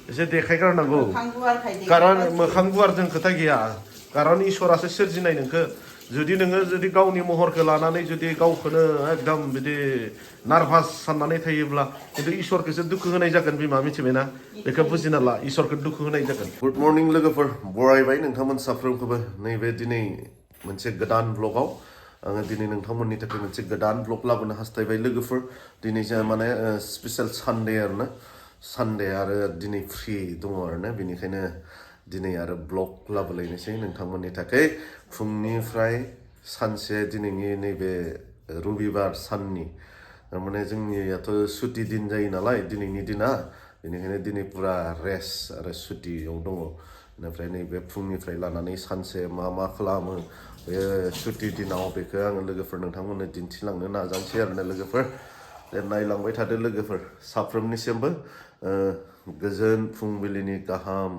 एसे देखायगारनांगौ कारन मोखां गुवारजों खोथा गैया कारन इसोरासो सोरजिनाय नोंखो जुदि नोङो जुदि गावनि महरखौ लानानै जुदि गावखौनो एकदम बिदि नार्भास साननानै थायोब्ला खिन्थु इसोरखौसो दुखु होनाय जागोन बिमा मिथिबायना बेखौ बुजिना ला इसोरखौ दुखु होनाय जागोन गुड मर्निं लोगोफोर बरायबाय नोंथांमोन साफ्रोमखौबो नैबे दिनै मोनसे गोदान ब्लगाव आङो दिनै नोंथांमोननि थाखाय मोनसे गोदान ब्लग लाबोनो हास्थायबाय लोगोफोर दिनै जों माने स्पेशल सानडे आरोना सानडे आरो दिनै फ्रि दङ आरोना बेनिखायनो दिनै आरो ब्लग लाबोलायनोसै नोंथांमोननि थाखाय फुंनिफ्राय सानसे दिनैनि नैबे रबिबार साननि माने जोंनियाथ' सुटि दिन जायो नालाय दिनैनि दिना बेनिखायनो दिनै पुरा रेस्ट आरो सुटियाव दङ बेनिफ्राय नैबे फुंनिफ्राय लानानै सानसे मा खालामो बे सुटि दिनाव बेखौ आङो लोगोफोर नोंथांमोननो दिन्थिलांनो नाजानोसै आरोना लोगोफोर नायलांबाय थादो लोगोफोर साफ्रोमनिसिमबो गोजोन फुंबिलिनि गाहाम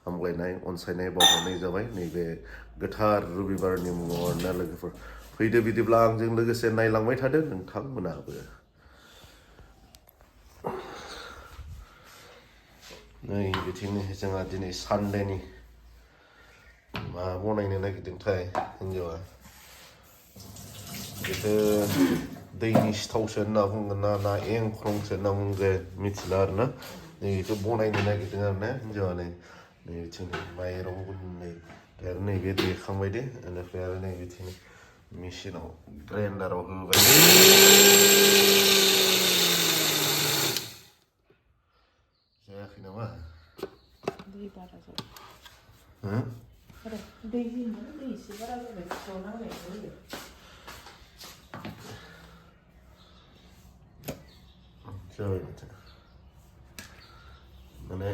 हामलायनाय अनसायनाय बावहरनाय जाबाय नैबे गोथार रबिबारनि मुङाव आरोना लोगोफोर फैदो बिदिब्ला आंजों लोगोसे नायलांबाय थादो नोंथांमोनाबो नै बिथिं जोंहा दिनै सानडेनि मा बनायनो नागिरदोंथाय हिन्जावा बेखौ दैनि सिथावसो होनना बुंगोन ना एंख्रंसो होनना बुंगोन मिथिला आरोना नै बेखौ बनायनो नागिरदों आरोना हिन्जावा नै बिथिं माइरं गुन्दै आरो नैबे देखांबाय दे बेनिफ्राय आरो नै बिथिं मेचिनाव ग्राइन्डाराव होबाय जायाखै नामा दै बारा जाबाय दै एसे बारा जाबाय जाबाय माने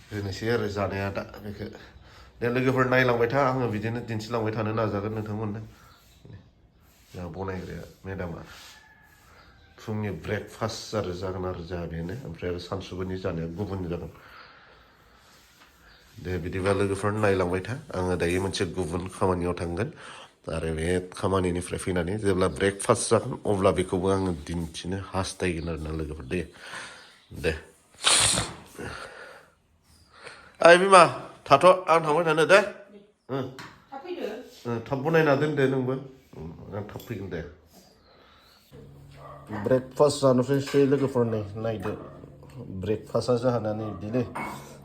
बेनोसै आरो जानाया दा बेखौ दे लोगोफोर नायलांबाय था आङो बिदिनो दिन्थिलांबाय थानो नाजागोन नोंथांमोननो जोंहा बनायग्राया मेडामा फुंनि ब्रेकफास्ट आरो जागोन आरो जोंहा बेनो ओमफ्राय आरो सानसुफुनि जानाया गुबुन जागोन दे बिदिबा लोगोफोर नायलांबाय था आङो दायो मोनसे गुबुन खामानियाव थांगोन आरो बे खामानिनिफ्राय फैनानै जेब्ला ब्रेकफास्ट जागोन अब्ला बेखौबो आङो दिन्थिनो हास्थायगोन आरोना लोगोफोर दे ओइ बिमा थाथ' आं थांबाय थानो दे थाब बनायना दोन दे नोंबो आं थाब फैगोन दे ब्रेकफास्ट जानो फैसै लोगोफोर नै नायदो ब्रेकफास्टआ जाहोना नै बिदिनो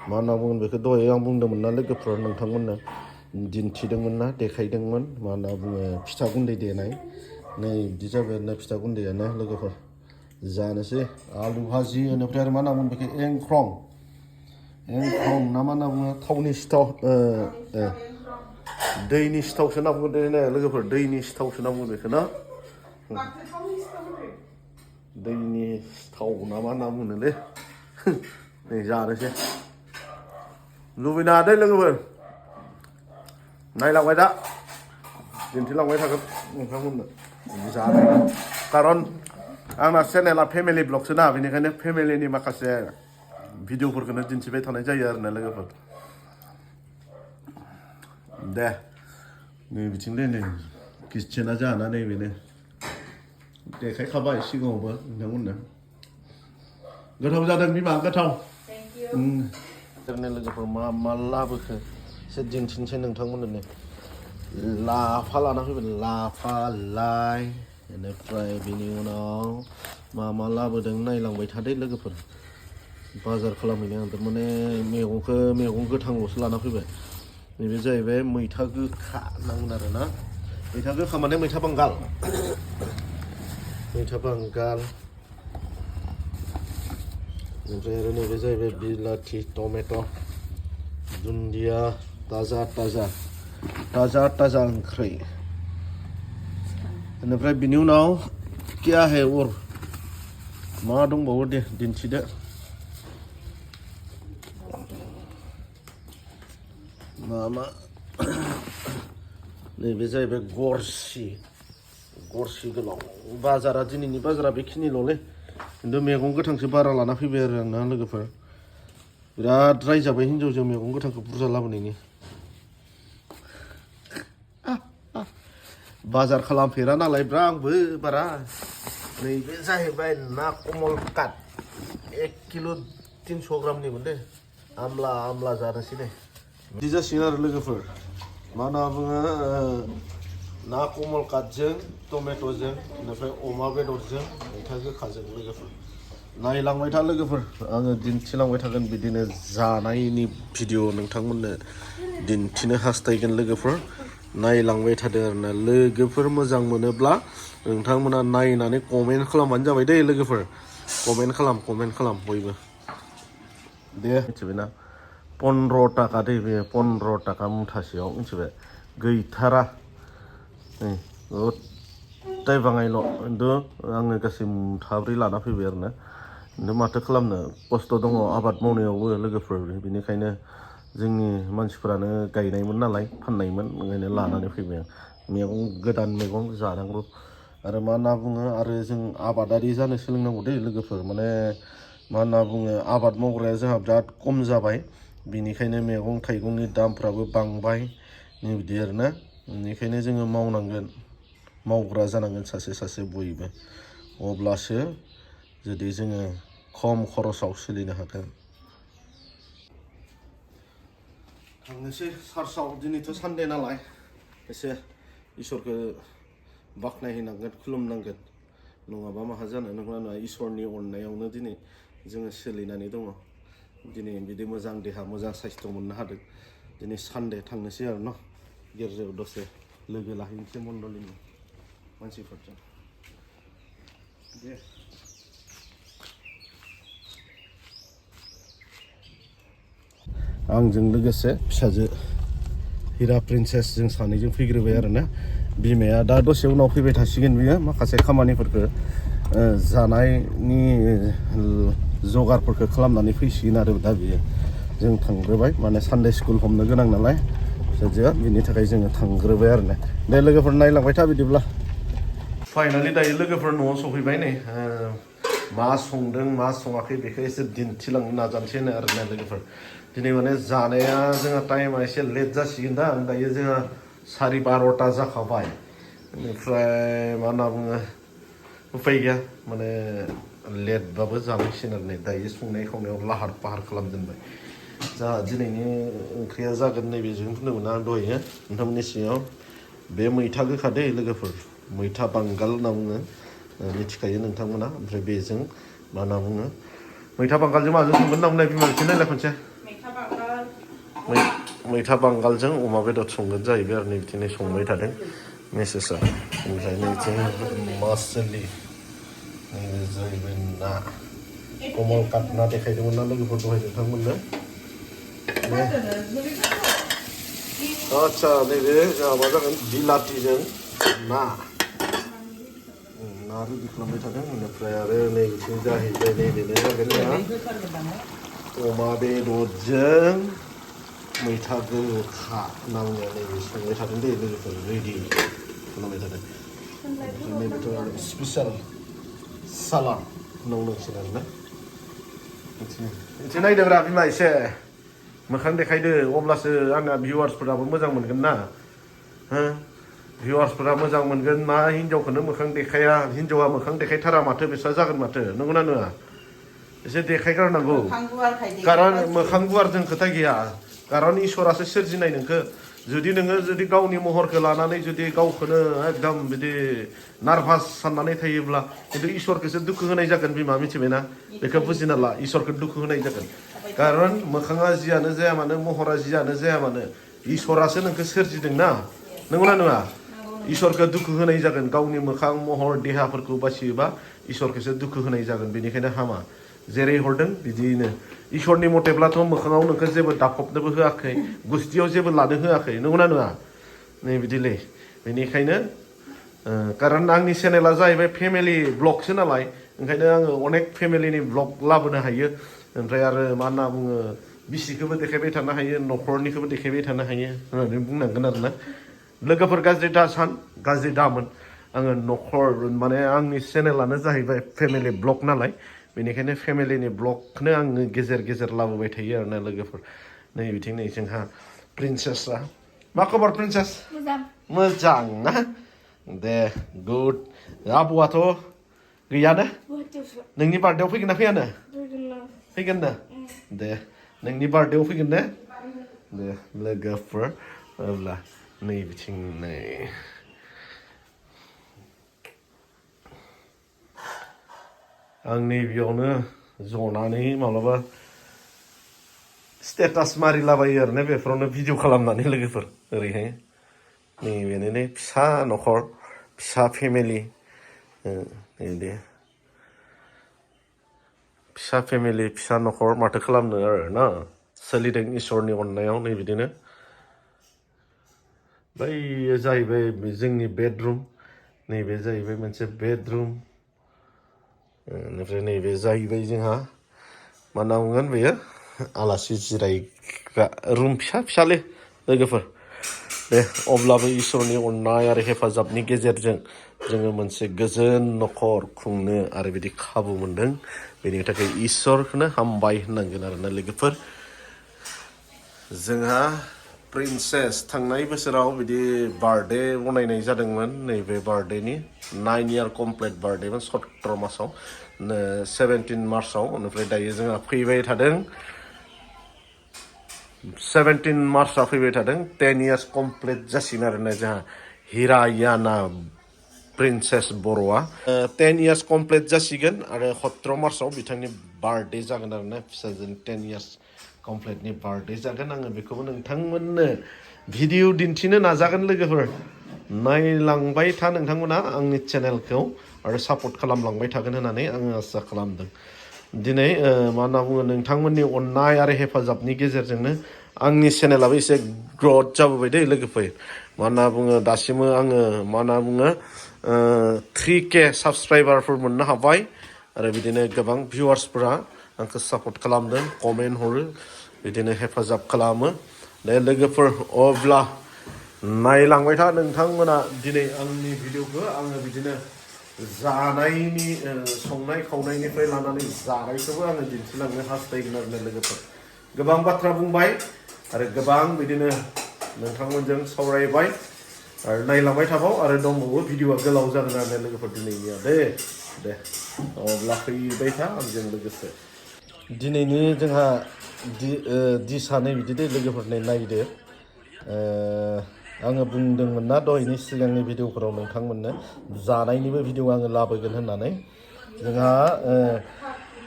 मा होनना बुंगोन बेखौ दहाय आं बुंदोंमोन ना लोगोफोर नोंथांमोननो दिन्थिदोंमोन ना देखायदोंमोन मा होनना बुङो फिथा गुन्दै देनाय नै बिदि जाबाय आरोना फिथा गुन्दैयानो लोगोफोर जानोसै आलु भाजि बेनिफ्राय आरो मा होनना बुङो बेखौ एंख्रं ना मा होनना बुङो थावनि सिथाव दैनि सिथावसो होनना बुङो दे लोगोफोर दैनि सिथावसो होनना बुङो बेखौ ना दैनि सिथाव ना मा होनना बुङोलै नै जानोसै लुबैनो हादों लोगोफोर नायलांबाय दा दिन्थिलांबाय थागोन नोंथांमोननो जानो कारन आंना चेनेला फेमिलि ब्लगसो ना बेनिखायनो फेमिलिनि माखासे भिडिअफोरखौनो दिन्थिबाय थानाय जायो आरोना लोगोफोर दे नै बिथिं दे नै किटचेना जाना नै बेनो देखायखाबाय सिगाङावबो नोंथांमोननो गोथाव जादों बिमा गोथाव लोगोफोर मा लाबोखो एसे दिन्थिनोसै नोंथांमोननो लाफा लाना फैबाय लाफा लाइ बेनिफ्राय बिनि उनाव मा लाबोदों नायलांबाय थादो लोगोफोर बाजार खालामहैनो आं थारमाने मैगं गोथांल'सो लाना फैबाय नैबे जाहैबाय मैथा गोखा होननांगोन आरो ना मैथा गोखा माने मैथा बांगाल ओमफ्राय आरो नैबे जाहैबाय बिलाथि टमेट' दुन्दिया ताजा ओंख्रि बेनिफ्राय बिनि उनाव क्या है और मा दंबावो दे दिन्थिदो मा नैबे जाहैबाय गरसि गोलाव बाजारा दिनैनि बाजारा बेखिनिल'लै खिन्थु मैगं गोथांसो बारा लाना फैबाय आरो आंना लोगोफोर बिराद रायजाबाय हिन्जावजों मैगं गोथांखौ बुरजा लाबोनायनि बाजार खालामफेरा नालाय ब्रा आंबो बारा नैबे जाहैबाय ना कमल काट 1 किल' 300 ग्रामनिमोन दे आमला जानोसै दे बिदि जासिगोन आरो लोगोफोर मा होनना बुङो ना कमल काटजों टमेट'जों बेनिफ्राय अमा बेदरजों मैथा गोखाजों लोगोफोर नायलांबाय था लोगोफोर आङो दिन्थिलांबाय थागोन बिदिनो जानायनि भिडिअ नोंथांमोननो दिन्थिनो हास्थायगोन लोगोफोर नायलांबाय थादों आरोना लोगोफोर मोजां मोनोब्ला नोंथांमोना नायनानै कमेन्ट खालामबानो जाबाय दे लोगोफोर कमेन्ट खालाम बयबो दे मिथिबायना 15 टाका दे बे 15 टाका मुथासेयाव मिथिबाय गैथारा गथाय बाङायल' खिन्थु आङो गासै मुथाब्रै लाना फैबाय आरोना खिन्थु माथो खालामनो खस्थ' दङ आबाद मावनायावबो लोगोफोर बेनिखायनो जोंनि मानसिफोरानो गायनायमोन नालाय फाननायमोन ओंखायनो लानानै फैबाय आं मैगं गोदान मैगं जानांगौ आरो मा होनना बुङो आरो जों आबादारि जानो सोलोंनांगौ दे लोगोफोर माने मा होनना बुङो आबाद मावग्राया जोंहा बिराद खम जाबाय बेनिखायनो मैगं थाइगंनि दामफ्राबो बांबाय बिदि आरोना बेनिखायनो जोङो मावग्रा जानांगोन सासे बयबो अब्लासो जुदि जोङो खम खरसाव सोलिनो हागोन थांनोसै सार्चआव दिनैथ' सानडे नालाय एसे इसोरखौ बाख्नायहैनांगोन खुलुमनांगोन नङाबा माहा जानो नङा इसोरनि अननायावनो दिनै जोङो सोलिनानै दङ दिनै बिदि मोजां देहा मोजां साइस्थ' मोननो हादों दिनै सानडे थांनोसै आरो न' गिर्जायाव दसे लोगो लाहैनोसै मण्डलिनि मानसिफोरजों दे आंजों लोगोसे फिसाजो हिरा प्रिन्सेस जों सानैजों फैग्रोबाय आरोना बिमाया दा दसे उनाव फैबाय थासिगोन बियो माखासे खामानिफोरखौ जानायनि जगारफोरखौ खालामनानै फैसिगोन आरो दा बियो जों थांग्रोबाय माने सानडे स्कुल हमनो गोनां नालाय फिसाजोआ बिनि थाखाय जोङो थांग्रोबाय आरोना दे लोगोफोर नायलांबाय था बिदिब्ला फाइनालि दायो लोगोफोर न'आव सफैबाय नै मा संदों मा सङाखै बेखौ एसे दिन्थिलांनो नाजानोसै आरोना लोगोफोर दिनै माने जानाया जोंहा टाइमा एसे लेट जासिगोन दा दायो जोंहा 12:30 जाखाबाय बेनिफ्राय मा होनना बुङो उफाय गैया माने लेटबाबो जानांसिगोन आरो नै दायो संनाय खावनायाव लाहार फाहार खालामजेनबाय जोंहा दिनैनि ओंख्रिया जागोन नैबेजों बुंदोंमोन आं दहायो नोंथांमोननि सिगाङाव बे मैथा गोखा दै लोगोफोर मैथा बांगाल होनना बुङो मिथिखायो नोंथांमोना ओमफ्राय बेजों मा होनना बुङो मैथा बांगालजों माजों संगोन होनना बुंनाय बिमा बिसोर नायलाय खनसे मैथा बांगालजों अमा बेदर संगोन जाहैबाय आरो नै बिदिनो संबाय थादों मेसेजआ ओमफ्राय नै बिथिं मासलि नैबे जाहैबाय ना कमल काट ना देखायदोंमोन ना लोगोफोर दहाय नोंथांमोननो आदसा नैबे जोंहा मा जागोन बिलाथिजों ना रेडि खालामबाय थादों बेनिफ्राय आरो नै बिथिं जाहैबाय नैबेनो जागोन जोंहा अमा बेदरजों मैथा गोखा होनना बुङो नैबे संबाय थादों दे लोगोफोर रेडि खालामबाय थादों ओमफ्राय नैबेथ' स्पेसियेल सालाद होननांसिगोन आरोना एसे नायदोंब्रा बिमा एसे मोखां देखायदो अब्लासो आंना भिउवार्सफोराबो मोजां मोनगोन ना हो भिउवार्सफोरा मोजां मोनगोन मा हिन्जावखौनो मोखां देखाया हिन्जावा मोखां देखायथारा माथो बिस्रा जागोन माथो नंगौना नङा एसे देखायगारनांगौ कारन मोखां गुवारजों खोथा गैया कारन इसोरासो सोरजिनाय नोंखौ जुदि नोङो जुदि गावनि महरखौ लानानै जुदि गावखौनो एकदम बिदि नार्भास साननानै थायोब्ला खिन्थु इसोरखौसो दुखु होनाय जागोन बिमा मिथिबायना बेखौ बुजिना ला इसोरखौ दुखु होनाय जागोन कारन मोखाङा जियानो जाया मानो महरा जियानो जाया मानो इसोरासो नोंखौ सोरजिदों ना नंगौना नङा इसोरखौ दुखु होनाय जागोन गावनि मोखां महर देहाफोरखौ बासियोबा इसोरखौसो दुखु होनाय जागोन बेनिखायनो हामा जेरै हरदों बिदियैनो इसोरनि मथेब्लाथ' मोखाङाव नोंखौ जेबो दाफबनोबो होआखै गुस्थियाव जेबो लानो होआखै नंगौना नङा नै बिदिलै बेनिखायनो कारन आंनि चेनेला जाहैबाय फेमिलि ब्लगसो नालाय ओंखायनो आङो अनेक फेमिलिनि ब्लग लाबोनो हायो ओमफ्राय आरो मा होनना बुङो बिसिखौबो देखायबाय थानो हायो न'खरनिखौबो देखायबाय थानो हायो होननानै बुंनांगोन आरोना लोगोफोर गाज्रि दासान गाज्रि दामोन आङो न'खर माने आंनि चेनेलानो जाहैबाय फेमिलि ब्लग नालाय बेनिखायनो फेमिलिनि ब्लगखौनो आङो गेजेर गेजेर लाबोबाय थायो आरोना लोगोफोर नै बिथिं नै जोंहा प्रिन्सेसआ मा खबर प्रिन्सेस मोजां ना दे गुड आबौआथ' गैयानो नोंनि बार्थडेआव फैगोन ना फैयानो फैगोन ना दे नोंनि बार्थडेआव फैगोन ने दे लोगोफोर अब्ला नै बिथिं नै आं नैबेयावनो जनानै माब्लाबा स्टेटास मारिलाबायो आरोना बेफोरावनो भिडिअ खालामनानै लोगोफोर ओरैहाय नैबेनो फिसा न'खर फिसा फेमिलि नैदे फिसा फेमिलि फिसा न'खर माथो खालामनो आरो ना सोलिदों इसोरनि अननायाव नै बिदिनो बै जाहैबाय जोंनि बेडरुम नैबे जाहैबाय मोनसे बेडरुम बेनिफ्राय नैबे जाहैबाय जोंहा मा होनना बुंगोन बेयो आलासि जिरायग्रा रुम फिसा फिसालै लोगोफोर दे अब्लाबो इसोरनि अननाय आरो हेफाजाबनि गेजेरजों जोङो मोनसे गोजोन न'खर खुंनो आरो बिदि खाबु मोनदों बेनि थाखाय इसोरखौनो हामबाय होननांगोन आरोना लोगोफोर जोंहा प्रिन्सेस थांनाय बोसोराव बिदि बार्थडे बनायनाय जादोंमोन नैबे बार्थडेनि 9 इयार कमप्लिट बार्थडेमोन 17 मासाव 17 मार्चआव बेनिफ्राय दायो जोंहा फैबाय थादों 17 मार्चआ फैबाय थादों 10 इयार्स कमप्लिट जासिगोन आरोना जोंहा हिरायाना प्रिन्सेस बर'आ 10 इयार्स कमप्लिट जासिगोन आरो 17 मार्चआव बिथांनि बार्थडे जागोन आरोना फिसाजोनि 10 इयार्स कमप्लिटनि बार्थडे जागोन आङो बेखौबो नोंथांमोननो भिडिअ दिन्थिनो नाजागोन लोगोफोर नायलांबाय था नोंथांमोना आंनि चेनेलखौ आरो सापर्ट खालामलांबाय थागोन होननानै आङो आसा खालामदों दिनै मा होनना बुङो नोंथांमोननि अननाय आरो हेफाजाबनि गेजेरजोंनो आंनि चेनेलाबो एसे ग्रथ जाबोबाय दै लोगोफोर मा होनना बुङो दासिमबो आङो मा होनना बुङो 3K साबसक्राइबारफोर मोननो हाबाय आरो बिदिनो गोबां भिउवार्सफोरा आंखौ सापर्ट खालामदों कमेन्ट हरो बिदिनो हेफाजाब खालामो दे लोगोफोर अब्ला नायलांबाय था नोंथांमोना दिनै आंनि भिडिअखौ आङो बिदिनो जानायनि संनाय खावनायनिफ्राय लानानै जानायखौबो आङो दिन्थिलांनो हास्थायगोन आरो लोगोफोर गोबां बाथ्रा बुंबाय आरो गोबां बिदिनो नोंथांमोनजों सावरायबाय आरो नायलांबाय थाबाव आरो दंबावो भिडिअआ गोलाव जागोन आरो लोगोफोर दिनैनिया दे अब्ला फैबाय था आंजों लोगोसे दिनैनि जोंहा दिसानै बिदि दै लोगोफोरनो नायदो आङो बुंदोंमोन ना दहायनि सिगांनि भिडिअफोराव नोंथांमोननो जानायनिबो भिडिअ आङो लाबोगोन होननानै जोंहा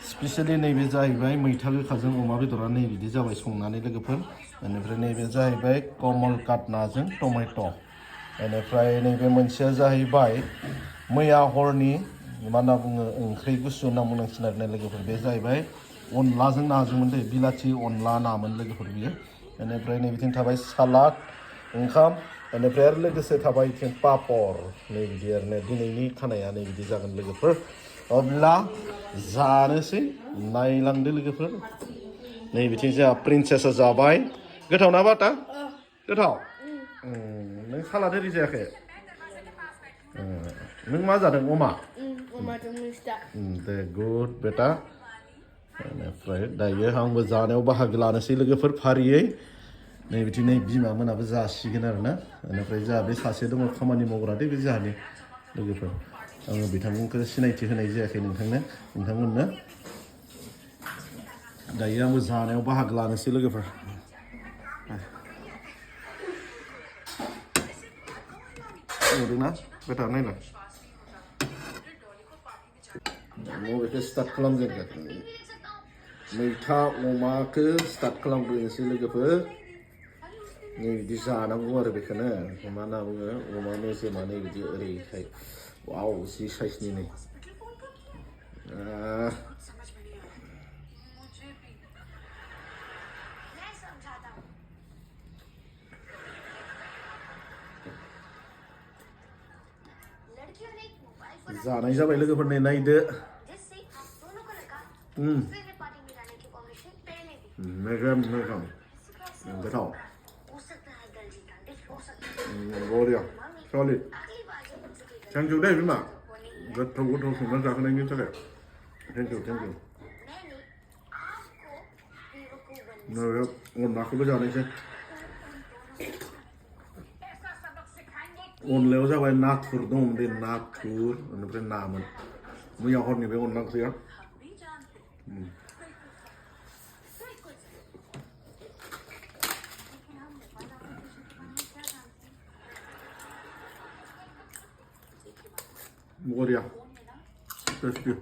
स्पेसियेलि नैबे जाहैबाय मैथा गोखाजों अमा बेदरा नै बिदि जाबाय संनानै लोगोफोर बेनिफ्राय नैबे जाहैबाय कमल काट नाजों टमेट' बेनिफ्राय नैबे मोनसेया जाहैबाय मैया हरनि मा होनना बुङो ओंख्रि गुसु होनना बुंनांसिगोन आरो लोगोफोर बे जाहैबाय अनलाजों नाजोंमोन दै बिलाथि अनला नामोन लोगोफोर बियो बेनिफ्राय नै बिथिं थाबाय सालाद ओंखाम बेनिफ्राय आरो लोगोसे थाबाय बिथिं पापर नै बिदि आरो दिनैनि खानाया नै बिदि जागोन लोगोफोर अब्ला जानोसै नायलांदो लोगोफोर नै बिथिं जोंहा प्रिन्सेसा जाबाय गोथाव ना बाटा गोथाव नों सालाद ओरै जायाखै नों मा जादों अमा दे गुड बेटा बेनिफ्राय दायो आंबो जानायाव बाहागो लानोसै लोगोफोर फारियै नै बिथिं नै बिमा मोनाबो जासिगोन आरोना बेनिफ्राय जोंहा बे सासे दङ खामानि मावग्रा दै बे जोंहानि लोगोफोर आङो बिथांमोनखौ सिनायथि होनाय जायाखै नोंथांमोननो दायो आंबो जानायाव बाहागो लानोसै लोगोफोर नुदोंना बेटा नायलाय बेखौ स्टार्ट खालामजेनगोन मैथा अमाखौ स्टार्ट खालामग्रोनोसै लोगोफोर नै बिदि जानांगौ आरो बेखौनो मा होनना बुङो अमा मेजेमा नै बिदि ओरैहाय वाव जि साइजनि नै जानाय जाबाय लोगोफोर नै नायदो मेजेम गोथाव बरिया सलिड थेंक इउ दे बिमा गोथाव संना जाहोनायनि थाखाय थेंक इउ अनलाखौबो जानोसै अनलायाव जाबाय नाथुर दं बे नाथुर बेनिफ्राय नामोन मैया हरनि बे अनला ओंख्रिया बरिया टेस्टि